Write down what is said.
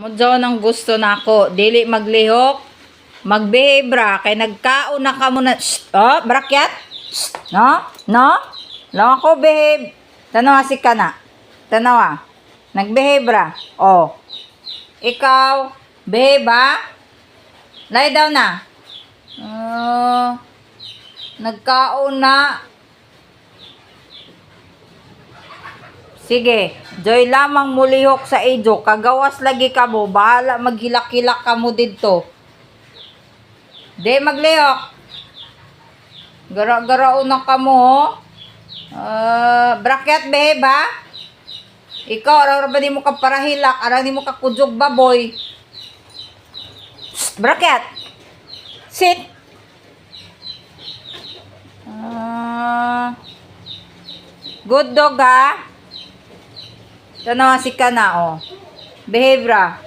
Mudyo nang gusto nako, dili maglihok, magbehebra kay nagkaon na ka muna. Oh, brakyat. No? No? Lang ako behave. Tanawa si kana. Tanawa. Nagbehebra. Oh. Ikaw, behave ha? Lie down na. Nagkaon na. Sige, joy lamang mulihok sa ijo. Kagawas lagi ka mo. Bahala maghilak-hilak ka mo dito. Di maglihok. Gara-garaon na ka mo. Brakyat behave ha? Ikaw, araw ba di mo ka parahilak? Araw di mo ka kudyog baboy. Brakyat. Sit. Good dog ha? Tanawa si kana oh. Behave ra.